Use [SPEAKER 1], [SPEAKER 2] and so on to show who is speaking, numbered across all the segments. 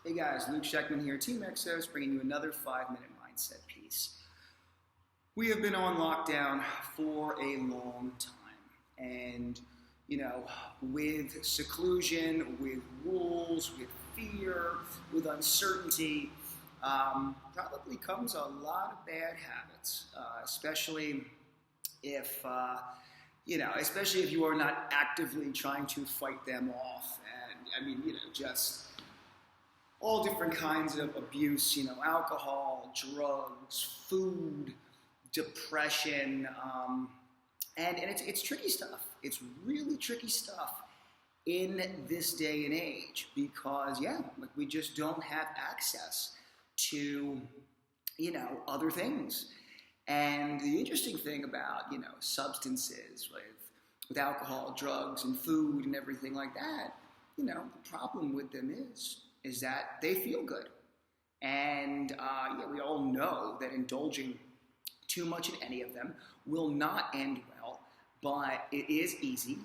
[SPEAKER 1] Hey guys, Luke Scheckman here, Team Exos, bringing you another 5-minute mindset piece. We have been on lockdown for a long time, and with seclusion, with rules, with fear, with uncertainty, probably comes a lot of bad habits, especially if especially if you are not actively trying to fight them off. And just all different kinds of abuse, alcohol, drugs, food, depression, and it's tricky stuff. It's really tricky stuff in this day and age because, like we just don't have access to, other things. And the interesting thing about, substances with alcohol, drugs, and food and everything like that, the problem with them is that they feel good. And we all know that indulging too much in any of them will not end well, but it is easy.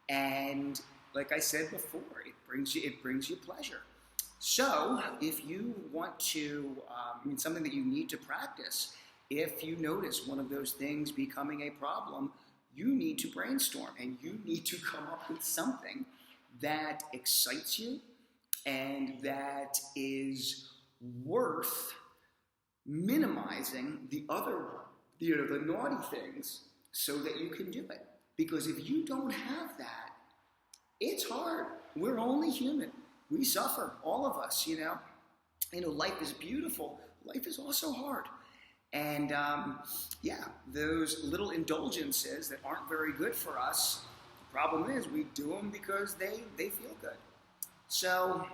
[SPEAKER 1] And like I said before, it brings you pleasure. So if you want to, something that you need to practice, if you notice one of those things becoming a problem, you need to brainstorm and you need to come up with something that excites you and that is worth minimizing the other, the naughty things so that you can do it. Because if you don't have that, it's hard. We're only human. We suffer, all of us, life is beautiful. Life is also hard. And those little indulgences that aren't very good for us, the problem is we do them because they feel good. So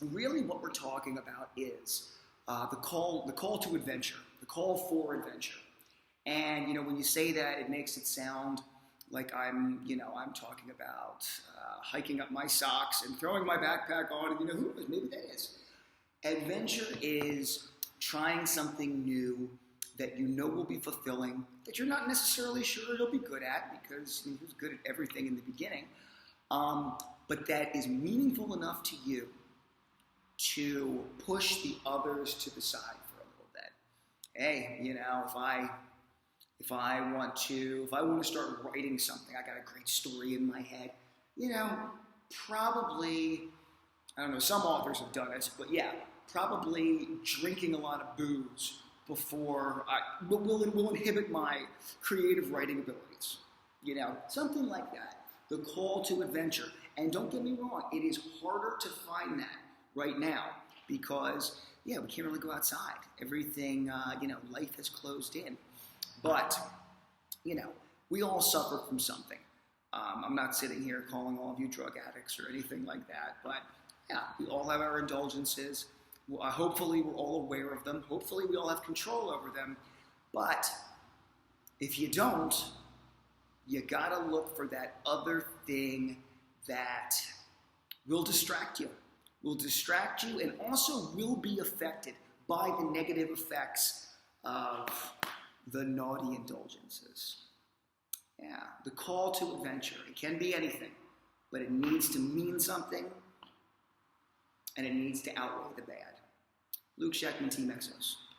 [SPEAKER 1] really what we're talking about is the call to adventure, the call for adventure. And, when you say that, it makes it sound like I'm talking about hiking up my socks and throwing my backpack on, and who knows, maybe that is. Adventure is trying something new that will be fulfilling, that you're not necessarily sure you'll be good at because who's good at everything in the beginning, but that is meaningful enough to you to push the others to the side for a little bit. Hey, if I want to start writing something, I got a great story in my head. Probably, I don't know, some authors have done this, but probably drinking a lot of booze before will inhibit my creative writing abilities. Something like that. The call to adventure. And don't get me wrong, it is harder to find that right now because, we can't really go outside. Everything, life has closed in. But, we all suffer from something. I'm not sitting here calling all of you drug addicts or anything like that, but we all have our indulgences. Hopefully we're all aware of them. Hopefully we all have control over them. But if you don't, you gotta look for that other thing that will distract you. And also will be affected by the negative effects of the naughty indulgences. The call to adventure. It can be anything, but it needs to mean something, and it needs to outweigh the bad. Luke Scheckman, Team Exos.